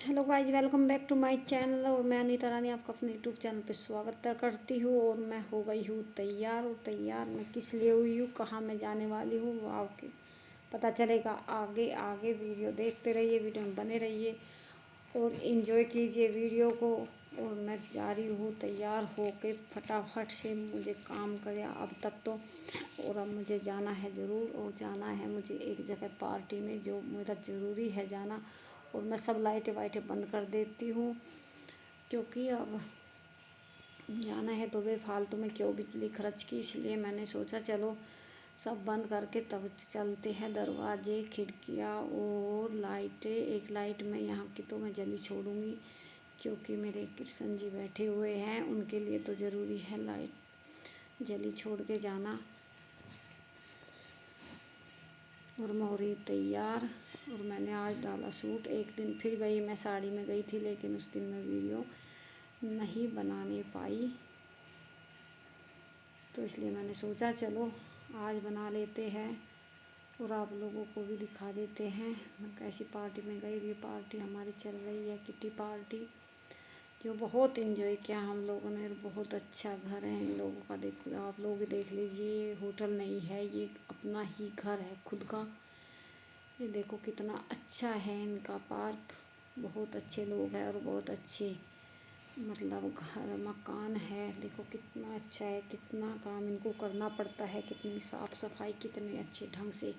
Hello guys, welcome back to my channel. और मैं अनीता रानी आपका अपने यूट्यूब चैनल पे स्वागत करती हूँ। और मैं हो गई हूँ तैयार। और तैयार मैं किस लिए हुई हूँ, कहाँ मैं जाने वाली हूँ, वो आपके पता चलेगा आगे आगे। वीडियो देखते रहिए, वीडियो में बने रहिए और इन्जॉय कीजिए वीडियो को। और मैं जा रही हूँ तैयार होके फटाफट से, मुझे काम करे अब तक तो। और अब मुझे जाना है ज़रूर, और जाना है मुझे एक जगह पार्टी में, जो मेरा ज़रूरी है जाना। और मैं सब लाइटें वाइटें बंद कर देती हूँ, क्योंकि अब जाना है तो बेफालतू में क्यों बिजली खर्च की। इसलिए मैंने सोचा चलो सब बंद करके तब चलते हैं। दरवाजे, खिड़कियाँ और लाइटें, एक लाइट में यहाँ की तो मैं जली छोड़ूंगी, क्योंकि मेरे कृष्ण जी बैठे हुए हैं, उनके लिए तो ज़रूरी है लाइट जली छोड़ के जाना। और मैं हो रही तैयार। और मैंने आज डाला सूट। एक दिन फिर गई, मैं साड़ी में गई थी, लेकिन उस दिन मैं वीडियो नहीं बनाने पाई, तो इसलिए मैंने सोचा चलो आज बना लेते हैं और आप लोगों को भी दिखा देते हैं मैं कैसी पार्टी में गई। ये पार्टी हमारी चल रही है किटी पार्टी, जो बहुत इन्जॉय किया हम लोगों ने। बहुत अच्छा घर है इन लोगों का, देखो आप लोग देख लीजिए। होटल नहीं है, ये अपना ही घर है खुद का। ये देखो कितना अच्छा है इनका पार्क। बहुत अच्छे लोग हैं और बहुत अच्छे मतलब घर मकान है। देखो कितना अच्छा है, कितना काम इनको करना पड़ता है, कितनी साफ़ सफाई, कितने अच्छे ढंग से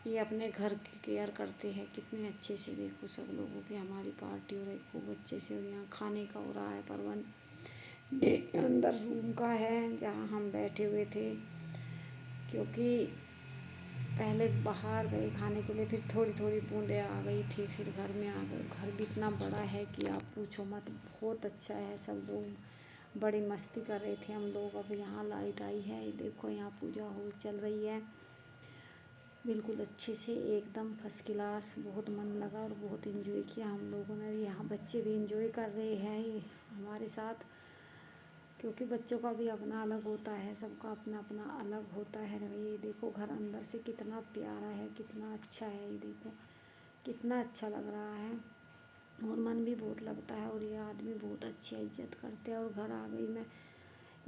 ये अपने घर की केयर करते हैं, कितने अच्छे से। देखो सब लोगों की हमारी पार्टी हो रही खूब अच्छे से। और यहाँ खाने का हो रहा है प्रबंध। ये अंदर रूम का है जहाँ हम बैठे हुए थे, क्योंकि पहले बाहर गए खाने के लिए, फिर थोड़ी थोड़ी बूंदें आ गई थी, फिर घर में आ गए। घर भी इतना बड़ा है कि आप पूछो मत, बहुत अच्छा है। सब लोग बड़ी मस्ती कर रहे थे हम लोग। अब यहाँ लाइट आई है, ये देखो यहाँ पूजा हो चल रही है बिल्कुल अच्छे से, एकदम फर्स्ट क्लास। बहुत मन लगा और बहुत इन्जॉय किया हम लोगों ने। यहाँ बच्चे भी इन्जॉय कर रहे हैं हमारे साथ, क्योंकि बच्चों का भी अपना अलग होता है, सबका अपना अपना अलग होता है। ये देखो घर अंदर से कितना प्यारा है, कितना अच्छा है। ये देखो कितना अच्छा लग रहा है और मन भी बहुत लगता है। और ये आदमी बहुत अच्छी इज्जत करते हैं। और घर आ गई मैं।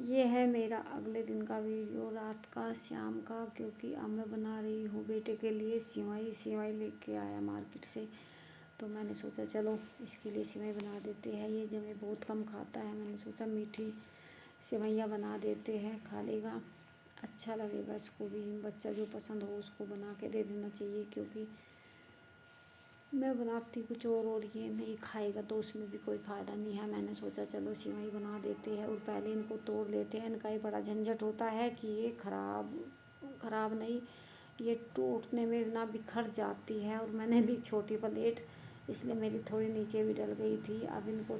ये है मेरा अगले दिन का वीडियो, रात का, शाम का, क्योंकि अब मैं बना रही हूँ बेटे के लिए सिवई लेके आया मार्केट से, तो मैंने सोचा चलो इसके लिए सिवई बना देते हैं। ये जमे बहुत कम खाता है, मैंने सोचा मीठी सेवइयाँ बना देते हैं, खा लेगा, अच्छा लगेगा इसको भी। बच्चा जो पसंद हो उसको बना के दे देना चाहिए, क्योंकि मैं बनाती कुछ और ये नहीं खाएगा तो उसमें भी कोई फ़ायदा नहीं है। मैंने सोचा चलो सेवई बना देते हैं। और पहले इनको तोड़ लेते हैं, इनका ही बड़ा झंझट होता है कि ये ख़राब नहीं, ये टूटने में ना बिखर जाती है। और मैंने ली छोटी प्लेट, इसलिए मेरी थोड़ी नीचे भी डल गई थी। अब इनको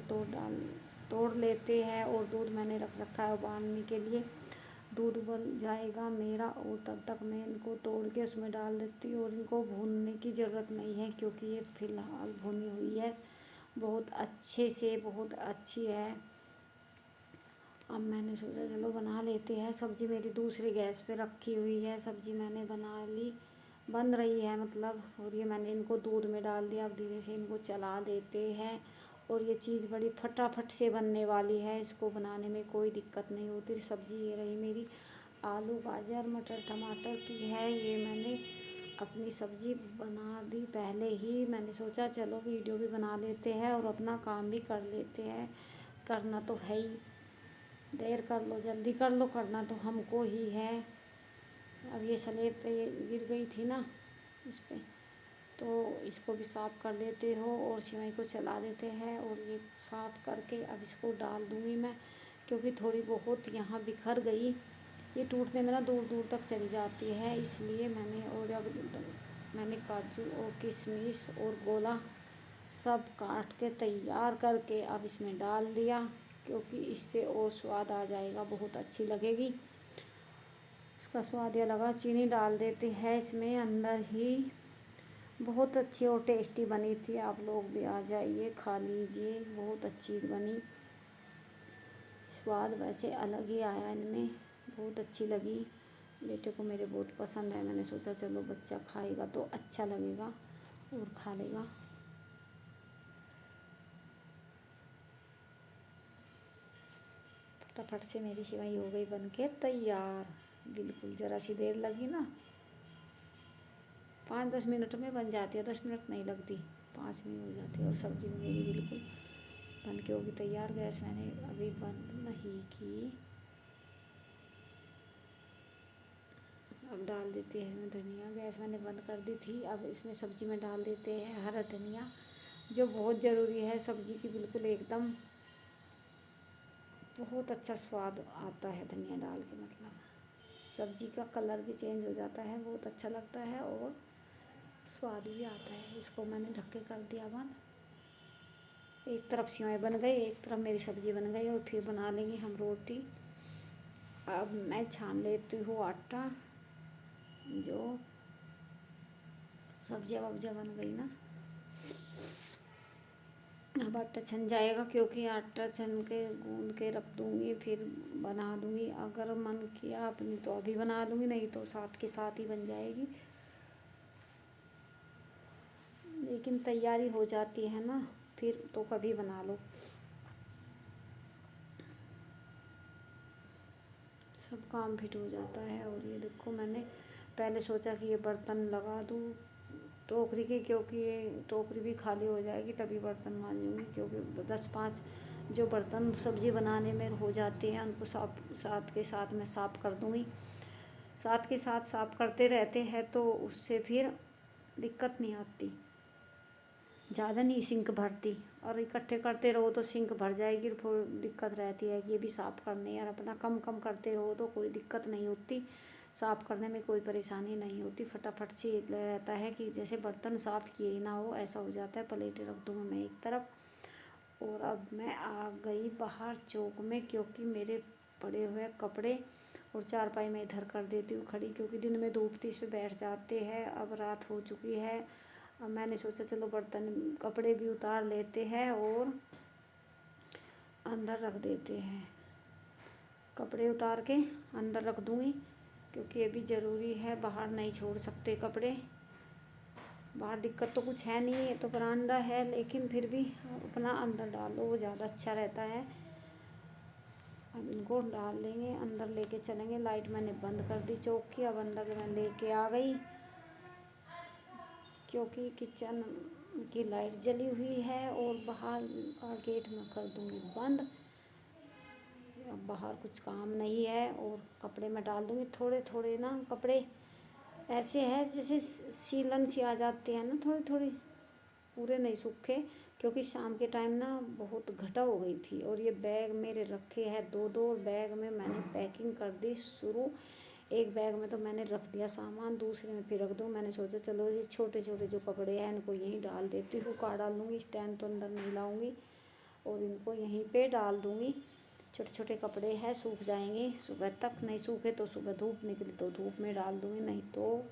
तोड़ लेते हैं। और दूध मैंने रख रखा है उबालने के लिए, दूध उबल जाएगा मेरा, और तब तक मैं इनको तोड़ के उसमें डाल देती हूँ। और इनको भूनने की ज़रूरत नहीं है, क्योंकि ये फ़िलहाल भुनी हुई है बहुत अच्छे से, बहुत अच्छी है। अब मैंने सोचा चलो बना लेते हैं। सब्ज़ी मेरी दूसरी गैस पे रखी हुई है, सब्ज़ी मैंने बना ली, बन रही है मतलब। और ये मैंने इनको दूध में डाल दिया। अब धीरे से इनको चला देते हैं। और ये चीज़ बड़ी फटाफट से बनने वाली है, इसको बनाने में कोई दिक्कत नहीं होती। सब्ज़ी ये रही मेरी, आलू गाजर मटर टमाटर की है। ये मैंने अपनी सब्ज़ी बना दी पहले ही। मैंने सोचा चलो वीडियो भी बना लेते हैं और अपना काम भी कर लेते हैं, करना तो है ही। देर कर लो जल्दी कर लो, करना तो हमको ही है। अब ये स्लेब पे गिर गई थी ना इस पे, तो इसको भी साफ़ कर देते हो और सिवई को चला देते हैं। और ये साफ़ करके अब इसको डाल दूँगी मैं, क्योंकि थोड़ी बहुत यहाँ बिखर गई। ये टूटने में ना दूर दूर तक चली जाती है, इसलिए मैंने। और अब मैंने काजू और किशमिश और गोला सब काट के तैयार करके अब इसमें डाल दिया, क्योंकि इससे और स्वाद आ जाएगा, बहुत अच्छी लगेगी। इसका स्वाद ये लगा, चीनी डाल देते हैं इसमें अंदर ही। बहुत अच्छी और टेस्टी बनी थी, आप लोग भी आ जाइए खा लीजिए, बहुत अच्छी बनी। स्वाद वैसे अलग ही आया इनमें, बहुत अच्छी लगी। बेटे को मेरे बहुत पसंद है, मैंने सोचा चलो बच्चा खाएगा तो अच्छा लगेगा और खा लेगा। फटाफट से मेरी सेवई हो गई बन के तैयार। बिल्कुल ज़रा सी देर लगी ना, 5-10 मिनट में बन जाती है, 10 मिनट नहीं लगती, 5 में हो जाती है। और सब्ज़ी भी मेरी बिल्कुल बन के होगी तैयार। गैस मैंने अभी बंद नहीं की। अब डाल देते हैं इसमें धनिया। गैस मैंने बंद कर दी थी। अब इसमें सब्ज़ी में डाल देते हैं हरा धनिया, जो बहुत ज़रूरी है सब्ज़ी की। बिल्कुल एकदम बहुत अच्छा स्वाद आता है धनिया डाल के, मतलब सब्ज़ी का कलर भी चेंज हो जाता है, बहुत अच्छा लगता है और स्वाद भी आता है। इसको मैंने ढक के कर दिया बंद। एक तरफ सेवई बन गई, एक तरफ मेरी सब्ज़ी बन गई, और फिर बना लेंगे हम रोटी। अब मैं छान लेती हूँ आटा, जो सब्ज़ियाँ वब्जियाँ बन गई ना, अब आटा छन जाएगा, क्योंकि आटा छन के गूंद के रख दूँगी, फिर बना दूँगी। अगर मन किया अपनी तो अभी बना लूँगी, नहीं तो साथ के साथ ही बन जाएगी। लेकिन तैयारी हो जाती है ना, फिर तो कभी बना लो, सब काम फिट हो जाता है। और ये देखो, मैंने पहले सोचा कि ये बर्तन लगा दूँ टोकरी की, क्योंकि ये टोकरी भी खाली हो जाएगी तभी बर्तन मांजूँगी, क्योंकि 10-5 जो बर्तन सब्ज़ी बनाने में हो जाते हैं उनको साथ के साथ मैं साफ़ कर दूँगी। साथ के साथ साफ़ करते रहते हैं तो उससे फिर दिक्कत नहीं आती, ज़्यादा नहीं सिंक भरती। और इकट्ठे करते रहो तो सिंक भर जाएगी, फिर दिक्कत रहती है कि ये भी साफ़ करने। और अपना कम कम करते रहो तो कोई दिक्कत नहीं होती, साफ़ करने में कोई परेशानी नहीं होती। फटाफट से रहता है कि जैसे बर्तन साफ़ किए ही ना हो, ऐसा हो जाता है। प्लेटें रख दूँगी मैं एक तरफ। और अब मैं आ गई बाहर चौक में, क्योंकि मेरे पड़े हुए कपड़े और चारपाई मैं इधर कर देती हूँ खड़ी, क्योंकि दिन में धूप थी, इस पर बैठ जाते हैं। अब रात हो चुकी है। अब मैंने सोचा चलो बर्तन कपड़े भी उतार लेते हैं और अंदर रख देते हैं। कपड़े उतार के अंदर रख दूँगी, क्योंकि ये भी ज़रूरी है, बाहर नहीं छोड़ सकते कपड़े। बाहर दिक्कत तो कुछ है नहीं, ये तो बरामदा है, लेकिन फिर भी अपना अंदर डाल लो, वो ज़्यादा अच्छा रहता है। अब इनको डाल लेंगे, अंदर लेके चलेंगे। लाइट मैंने बंद कर दी चौक की। अब अंदर मैं लेके आ गई, क्योंकि किचन की लाइट जली हुई है और बाहर का गेट मैं कर दूँगी बंद। अब बाहर कुछ काम नहीं है। और कपड़े मैं डाल दूँगी थोड़े थोड़े ना। कपड़े ऐसे है जैसे सीलन सी आ जाते हैं ना, थोड़ी थोड़ी, पूरे नहीं सूखे, क्योंकि शाम के टाइम ना बहुत घटा हो गई थी। और ये बैग मेरे रखे हैं 2-2, बैग में मैंने पैकिंग कर दी शुरू। एक बैग में तो मैंने रख दिया सामान, दूसरे में फिर रख दूँ। मैंने सोचा चलो ये छोटे छोटे जो कपड़े हैं इनको यहीं डाल देती हूँ, कार डाल दूँगी, स्टैंड तो अंदर नहीं लाऊँगी, और इनको यहीं पे डाल दूँगी। छोटे छोटे कपड़े हैं, सूख जाएंगे सुबह तक, नहीं सूखे तो सुबह धूप निकली तो धूप में डाल दूँगी, नहीं तो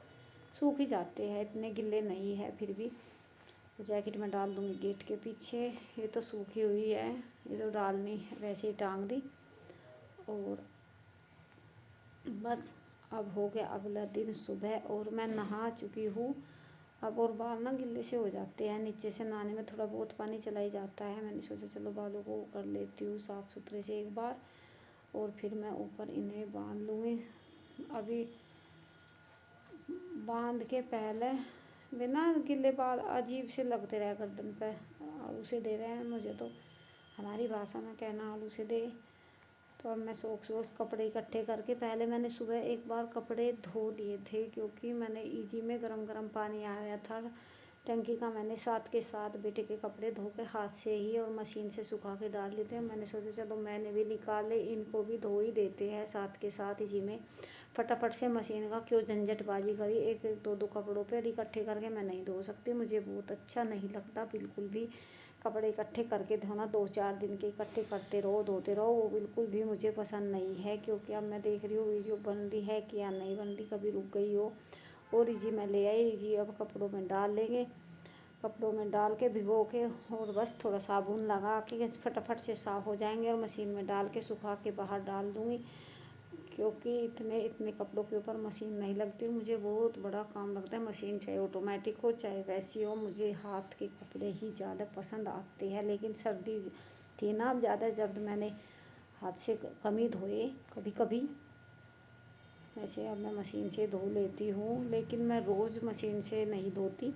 सूख ही जाते हैं, इतने गिल्ले नहीं है। फिर भी जैकेट में डाल दूँगी गेट के पीछे। ये तो सूखी हुई है, ये तो डालनी वैसे ही टांग दी। और बस अब हो गया अगला दिन सुबह, और मैं नहा चुकी हूँ अब। और बाल ना गिल्ले से हो जाते हैं, नीचे से नहाने में थोड़ा बहुत पानी चला ही जाता है। मैंने सोचा चलो बालों को कर लेती हूँ साफ़ सुथरे से एक बार, और फिर मैं ऊपर इन्हें बांध लूँगी। अभी बांध के पहले बिना गिले बाल अजीब से लगते रहे गर्दन पे, आलू से दे रहे हैं मुझे, तो हमारी भाषा में कहना आलू से दे। तो अब मैं सोख कपड़े इकट्ठे करके, पहले मैंने सुबह एक बार कपड़े धो लिए थे, क्योंकि मैंने ईजी में गरम गरम पानी आया था टंकी का। मैंने साथ के साथ बेटे के कपड़े धो के हाथ से ही और मशीन से सुखा के डाल लेते हैं। मैंने सोचा चलो मैंने भी निकाले, इनको भी धो ही देते हैं साथ के साथ इसी में। फटाफट से मशीन का क्यों झंझटबाजी करी, एक एक दो दो कपड़ों पर इकट्ठे करके मैं नहीं धो सकती, मुझे बहुत अच्छा नहीं लगता बिल्कुल भी। कपड़े इकट्ठे करके धोना 2-4 दिन के इकट्ठे करते रहो, धोते रहो, वो बिल्कुल भी मुझे पसंद नहीं है। क्योंकि अब मैं देख रही हूँ वीडियो बन रही है कि या नहीं बन रही, कभी रुक गई हो। और इजी मैं ले आई, इजी अब कपड़ों में डाल लेंगे, कपड़ों में डाल के भिगो के, और बस थोड़ा साबुन लगा के फटाफट से साफ़ हो जाएंगे। और मशीन में डाल के सुखा के बाहर डाल दूँगी, क्योंकि इतने कपड़ों के ऊपर मशीन नहीं लगती। मुझे बहुत बड़ा काम लगता है मशीन, चाहे ऑटोमेटिक हो चाहे वैसी हो। मुझे हाथ के कपड़े ही ज़्यादा पसंद आते हैं। लेकिन सर्दी थी ना अब ज़्यादा, जब मैंने हाथ से कम ही धोए कभी कभी। वैसे अब मैं मशीन से धो लेती हूँ, लेकिन मैं रोज़ मशीन से नहीं धोती,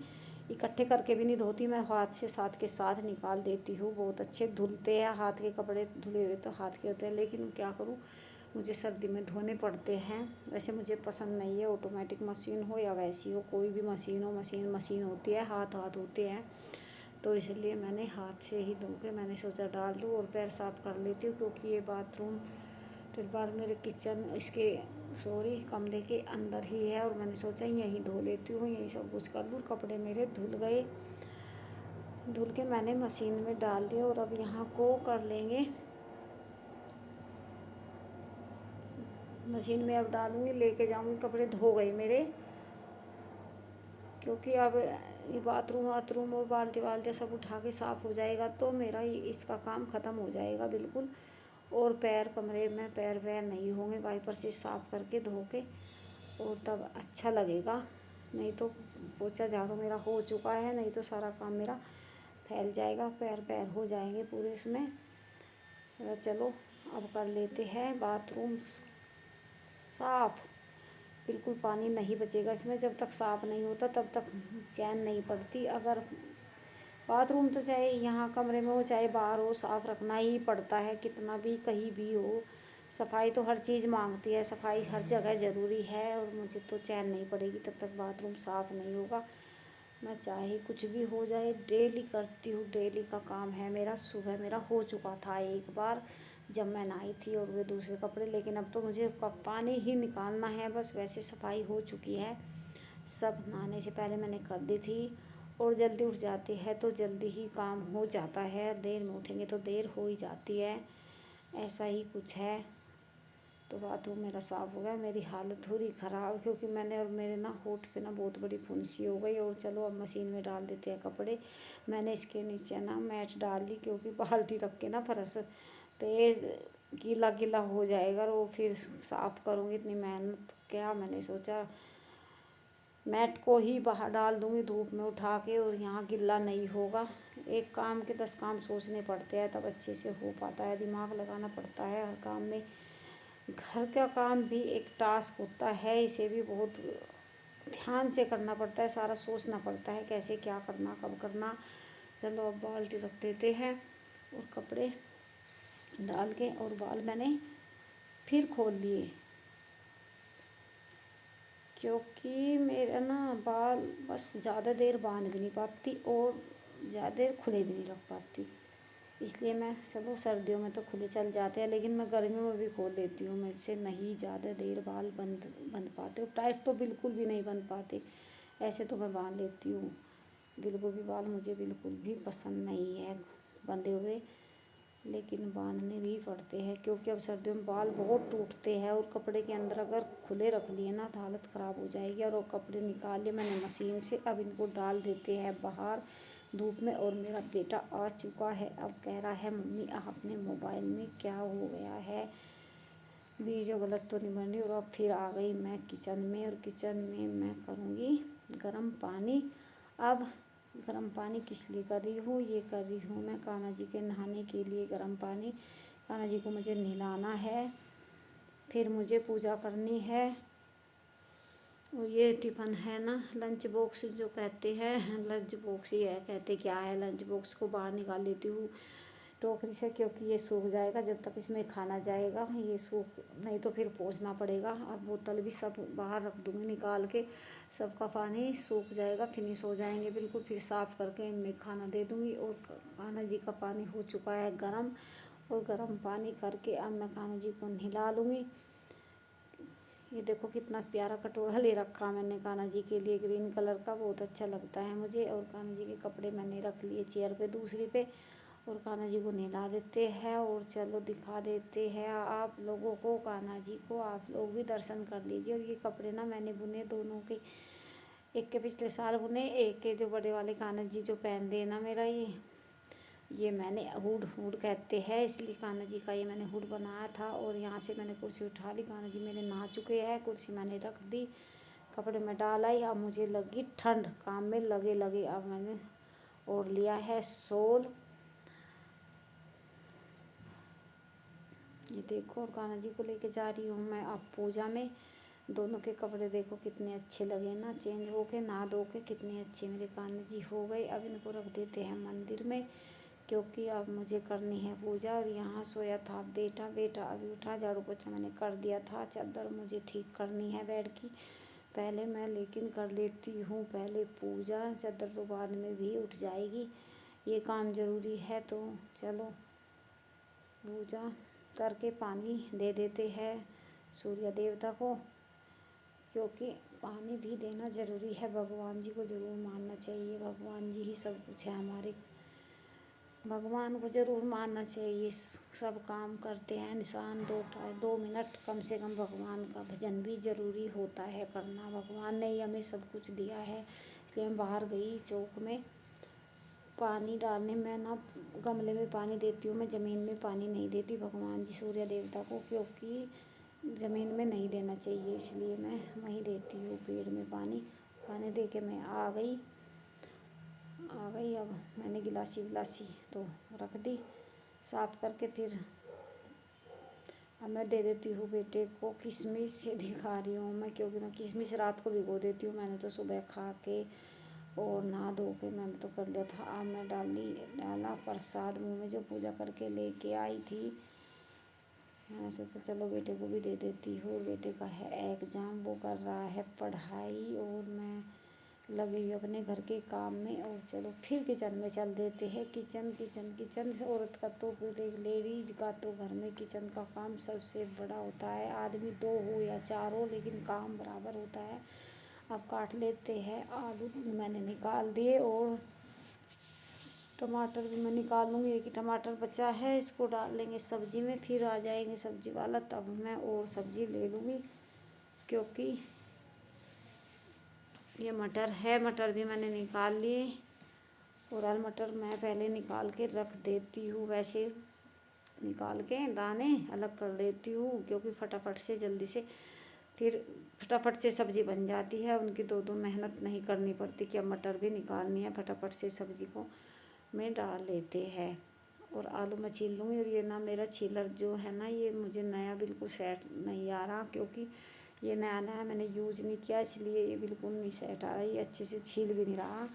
इकट्ठे करके भी नहीं धोती, मैं हाथ से साथ के साथ निकाल देती हूँ। बहुत अच्छे धुलते हैं, हाथ के कपड़े धुले हुए तो हाथ के होते हैं, लेकिन क्या करूँ, मुझे सर्दी में धोने पड़ते हैं। वैसे मुझे पसंद नहीं है ऑटोमेटिक मशीन हो या वैसी हो, कोई भी मशीन हो, मशीन मशीन होती है, हाथ हाथ होते हैं, तो इसलिए मैंने हाथ से ही धो के मैंने सोचा डाल दूँ और पैर साफ़ कर लेती हूँ। क्योंकि ये बाथरूम बार मेरे किचन इसके कमरे के अंदर ही है, और मैंने सोचा यहीं धो लेती हूँ, यहीं सब कुछ कर लूँ। कपड़े मेरे धुल गए, धुल के मैंने मशीन में डाल दिया, और अब यहाँ को कर लेंगे, मशीन में अब डालूँगी, लेके जाऊँगी। कपड़े धो गए मेरे, क्योंकि अब ये बाथरूम और बाल्टी वाल्टी सब उठा के साफ़ हो जाएगा तो मेरा इसका काम ख़त्म हो जाएगा बिल्कुल। और पैर कमरे में पैर वैर नहीं होंगे, वाइपर से साफ़ करके धो के, और तब अच्छा लगेगा। नहीं तो पोछा झाड़ू मेरा हो चुका है, नहीं तो सारा काम मेरा फैल जाएगा, पैर हो जाएंगे पूरे इसमें। चलो अब कर लेते हैं बाथरूम साफ़। बिल्कुल पानी नहीं बचेगा इसमें, जब तक साफ़ नहीं होता तब तक चैन नहीं पड़ती। अगर बाथरूम तो चाहे यहाँ कमरे में हो चाहे बाहर हो, साफ़ रखना ही पड़ता है, कितना भी कहीं भी हो। सफाई तो हर चीज़ मांगती है, सफाई हर जगह ज़रूरी है, और मुझे तो चैन नहीं पड़ेगी तब तक बाथरूम साफ़ नहीं होगा। मैं चाहे कुछ भी हो जाए, डेली करती हूँ, डेली का काम है मेरा। सुबह मेरा हो चुका था एक बार जब मैं नहाई थी और वे दूसरे कपड़े, लेकिन अब तो मुझे पानी ही निकालना है बस। वैसे सफाई हो चुकी है, सब नहाने से पहले मैंने कर दी थी, और जल्दी उठ जाती है तो जल्दी ही काम हो जाता है, देर में उठेंगे तो देर हो ही जाती है, ऐसा ही कुछ है। तो बाथरूम मेरा साफ़ हो गया। मेरी हालत थोड़ी ख़राब, क्योंकि मैंने और मेरे ना होठ पे ना बहुत बड़ी फुंसी हो गई। और चलो अब मशीन में डाल देते हैं कपड़े। मैंने इसके नीचे ना मैट डाल ली, क्योंकि बाल्टी रख के ना फर्श पे गीला गीला हो जाएगा, और वो फिर साफ़ करूँगी, इतनी मेहनत क्या। मैंने सोचा मैट को ही बाहर डाल दूँगी धूप में उठा के, और यहाँ गिल्ला नहीं होगा। एक काम के 10 काम सोचने पड़ते हैं, तब अच्छे से हो पाता है, दिमाग लगाना पड़ता है हर काम में। घर का काम भी एक टास्क होता है, इसे भी बहुत ध्यान से करना पड़ता है, सारा सोचना पड़ता है कैसे क्या करना, कब करना। चलो अब बाल्टी रख देते हैं, और कपड़े डाल के, और बाल मैंने फिर खोल लिए, क्योंकि मेरा ना बाल बस ज़्यादा देर बांध भी नहीं पाती, और ज़्यादा देर खुले भी नहीं रख पाती, इसलिए मैं चलो सर्दियों में तो खुले चल जाते हैं, लेकिन मैं गर्मियों में भी खोल देती हूँ। मुझसे नहीं ज़्यादा देर बाल बंध पाते, और टाइट तो बिल्कुल भी नहीं बंध पाते। ऐसे तो मैं बांध लेती हूँ, बिल्कुल भी बाल मुझे बिल्कुल भी पसंद नहीं है बंधे हुए, लेकिन बांधने भी पड़ते हैं, क्योंकि अब सर्दियों में बाल बहुत टूटते हैं, और कपड़े के अंदर अगर खुले रख लिए ना तो हालत ख़राब हो जाएगी। और वो कपड़े निकाल लिए मैंने मशीन से, अब इनको डाल देते हैं बाहर धूप में। और मेरा बेटा आ चुका है, अब कह रहा है मम्मी आपने मोबाइल में क्या हो गया है, वीडियो गलत तो नहीं बन रही। और अब फिर आ गई मैं किचन में, और किचन में मैं करूँगी गर्म पानी। अब गर्म पानी किस लिए कर रही हूँ, ये कर रही हूँ मैं कान्हा जी के नहाने के लिए गर्म पानी। कान्हा जी को मुझे नहलाना है, फिर मुझे पूजा करनी है। और ये टिफ़िन है ना, लंच बॉक्स जो कहते हैं, लंच बॉक्स ही है, कहते क्या है, लंच बॉक्स को बाहर निकाल लेती हूँ टोकरी से, क्योंकि ये सूख जाएगा जब तक इसमें खाना जाएगा, ये सूख नहीं तो फिर पोंछना पड़ेगा। अब बोतल भी सब बाहर रख दूँगी निकाल के, सबका पानी सूख जाएगा, फिनिश हो जाएंगे बिल्कुल, फिर साफ़ करके इनमें खाना दे दूँगी। और कान्हा जी का पानी हो चुका है गर्म, और गर्म पानी करके अब मैं कान्हा जी को नहला लूँगी। ये देखो कितना प्यारा कटोरा ले रखा मैंने कान्हा जी के लिए, ग्रीन कलर का, बहुत अच्छा लगता है मुझे। और कान्हा जी के कपड़े मैंने रख लिए चेयर पे दूसरी पे, और कान्हा जी को नहला देते हैं। और चलो दिखा देते हैं आप लोगों को कान्हा जी को, आप लोग भी दर्शन कर लीजिए। और ये कपड़े ना मैंने बुने दोनों के, एक के पिछले साल बुने, एक के जो बड़े वाले कान्हा जी जो पहन रहे ना मेरा, ये मैंने हुड कहते हैं, इसलिए कान्हा जी का ये मैंने हुड बनाया था। और यहाँ से मैंने कुर्सी उठा ली, कान्हा जी मेरे नहा चुके हैं, कुर्सी मैंने रख दी, कपड़े में डाल आई। अब मुझे लगी ठंड, काम में लगे लगे अब मैंने ओढ़ लिया है शॉल। ये देखो, और कान्हा जी को लेके जा रही हूँ मैं अब पूजा में। दोनों के कपड़े देखो कितने अच्छे लगे ना, चेंज हो के नहा धो के कितने अच्छे मेरे कान्हा जी हो गए। अब इनको रख देते हैं मंदिर में, क्योंकि अब मुझे करनी है पूजा। और यहाँ सोया था बेटा, बेटा अभी उठा, झाड़ू पोछा मैंने कर दिया था, चादर मुझे ठीक करनी है बेड की पहले मैं, लेकिन कर लेती हूँ पहले पूजा, चादर तो बाद में भी उठ जाएगी, ये काम ज़रूरी है। तो चलो पूजा करके पानी दे देते हैं सूर्य देवता को, क्योंकि पानी भी देना ज़रूरी है। भगवान जी को ज़रूर मानना चाहिए, भगवान जी ही सब कुछ है हमारे, भगवान को ज़रूर मानना चाहिए। सब काम करते हैं इंसान, 2 मिनट कम से कम भगवान का भजन भी ज़रूरी होता है करना। भगवान ने ही हमें सब कुछ दिया है। इसलिए मैं बाहर गई चौक में पानी डालने में ना, गमले में पानी देती हूँ मैं, ज़मीन में पानी नहीं देती भगवान जी सूर्य देवता को, क्योंकि ज़मीन में नहीं देना चाहिए, इसलिए मैं वहीं देती हूँ पेड़ में पानी। पानी दे के मैं आ गई। अब मैंने गिलासी विलासी तो रख दी साफ करके। फिर अब मैं दे देती हूँ बेटे को किशमिश से दिखा रही हूँ मैं, क्योंकि मैं किशमिश रात को भिगो देती हूँ। मैंने तो सुबह खा के और नहा धो के मैंने तो कर लिया था। अब मैं डाला प्रसाद मुँह में जो पूजा करके लेके आई थी। मैंने सोचा चलो बेटे को भी दे देती हूँ। बेटे का है एग्ज़ाम, वो कर रहा है पढ़ाई, और मैं लगी हुई अपने घर के काम में। और चलो फिर किचन में चल देते हैं। किचन औरत का तो, पूरे लेडीज का तो घर में किचन का काम सबसे बड़ा होता है। आदमी 2 हो या 4 हो, लेकिन काम बराबर होता है। अब काट लेते हैं। आलू मैंने निकाल दिए और टमाटर भी मैं निकाल लूँगी। एक ही टमाटर बचा है, इसको डाल लेंगे सब्जी में, फिर आ जाएंगे सब्जी वाला, तब मैं और सब्जी ले लूँगी। क्योंकि ये मटर है, मटर भी मैंने निकाल लिए, और आल मटर मैं पहले निकाल के रख देती हूँ। वैसे निकाल के दाने अलग कर देती हूँ, क्योंकि फटाफट से जल्दी से फिर फटाफट से सब्ज़ी बन जाती है। उनकी 2 मेहनत नहीं करनी पड़ती कि अब मटर भी निकालनी है, फटाफट से सब्ज़ी को में डाल लेते हैं। और आलू मैं छील लूँगी। और ये ना मेरा छीलर जो है ना, ये मुझे नया बिल्कुल सेट नहीं आ रहा, क्योंकि ये नया नया मैंने यूज नहीं किया, इसलिए ये बिल्कुल नहीं सेट आ रहा। ये अच्छे से छील भी नहीं रहा,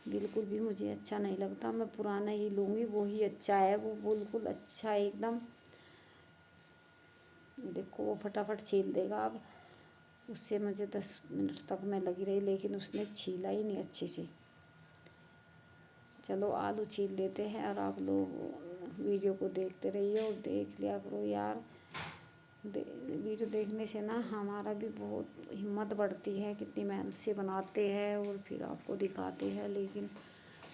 बिल्कुल भी मुझे अच्छा नहीं लगता। मैं पुराना ही लूँगी, वो ही अच्छा है, वो बिल्कुल अच्छा है एकदम। देखो वो फटाफट छील देगा। अब उससे मुझे 10 मिनट तक मैं लगी रही, लेकिन उसने छीला ही नहीं अच्छे से। चलो आलू छील लेते हैं, और आप लोग वीडियो को देखते रहिए और देख लिया करो यार। वीडियो देखने से ना हमारा भी बहुत हिम्मत बढ़ती है, कितनी मेहनत से बनाते हैं और फिर आपको दिखाते हैं, लेकिन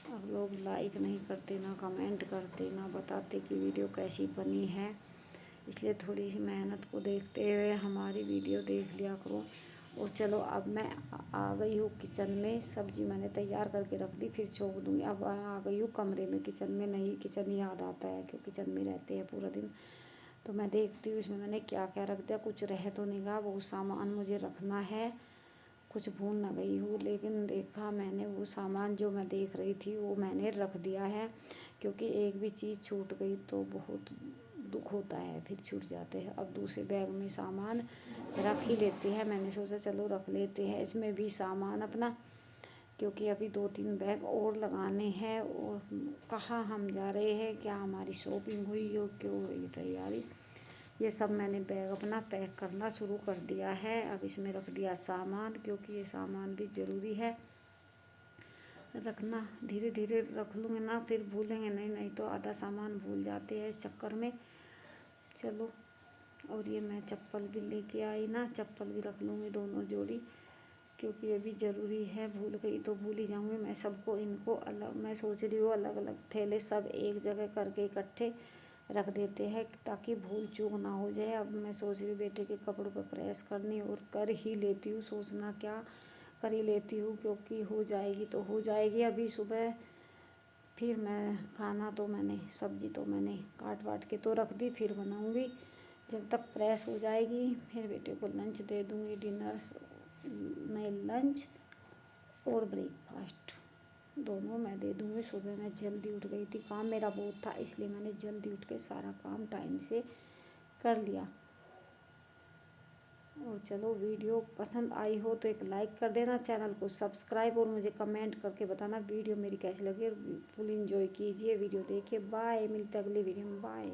आप लोग लाइक नहीं करते, ना कमेंट करते, ना बताते कि वीडियो कैसी बनी है। इसलिए थोड़ी सी मेहनत को देखते हुए हमारी वीडियो देख लिया करो। और चलो अब मैं आ गई हूँ किचन में, सब्ज़ी मैंने तैयार करके रख दी, फिर छोड़ दूँगी। अब आ गई हूँ कमरे में, किचन में नहीं, किचन याद आता है क्योंकि किचन में रहते हैं पूरा दिन। तो मैं देखती हूँ इसमें मैंने क्या क्या रख दिया, कुछ रह तो नहीं गया। वो सामान मुझे रखना है, कुछ भूल ना गई हूँ, लेकिन देखा मैंने वो सामान जो मैं देख रही थी वो मैंने रख दिया है। क्योंकि एक भी चीज़ छूट गई तो बहुत दुख होता है, फिर छूट जाते हैं। अब दूसरे बैग में सामान रख ही लेते हैं, मैंने सोचा चलो रख लेते हैं इसमें भी सामान अपना, क्योंकि अभी 2-3 बैग और लगाने हैं। और कहाँ हम जा रहे हैं, क्या हमारी शॉपिंग हुई हो, क्यों हुई तैयारी, ये सब मैंने बैग अपना पैक करना शुरू कर दिया है। अब इसमें रख दिया सामान, क्योंकि ये सामान भी ज़रूरी है रखना। धीरे धीरे रख लूँगे ना, फिर भूलेंगे नहीं तो आधा सामान भूल जाते हैं इस चक्कर में। चलो, और ये मैं चप्पल भी लेके आई ना, चप्पल भी रख लूँगी दोनों जोड़ी, क्योंकि ये भी ज़रूरी है। भूल गई तो भूल ही जाऊँगी मैं सबको। इनको अलग मैं सोच रही हूँ, अलग अलग थैले सब एक जगह करके इकट्ठे रख देते हैं, ताकि भूल चूक ना हो जाए। अब मैं सोच रही हूँ बेटे के कपड़ों पर प्रेस करनी, और कर ही लेती हूँ, सोचना क्या, कर ही लेती हूँ, क्योंकि हो जाएगी तो हो जाएगी। अभी सुबह फिर मैं खाना तो मैंने सब्ज़ी तो मैंने काट वाट के तो रख दी, फिर बनाऊँगी जब तक प्रेस हो जाएगी। फिर बेटे को लंच दे दूँगी, डिनर में लंच और ब्रेकफास्ट। दोनों मैं दे दूँगी। सुबह मैं जल्दी उठ गई थी, काम मेरा बहुत था, इसलिए मैंने जल्दी उठ के सारा काम टाइम से कर लिया। और चलो, वीडियो पसंद आई हो तो एक लाइक कर देना, चैनल को सब्सक्राइब, और मुझे कमेंट करके बताना वीडियो मेरी कैसी लगी। फुल एंजॉय कीजिए, वीडियो देखिए। बाय, मिलते अगली वीडियो में। बाय।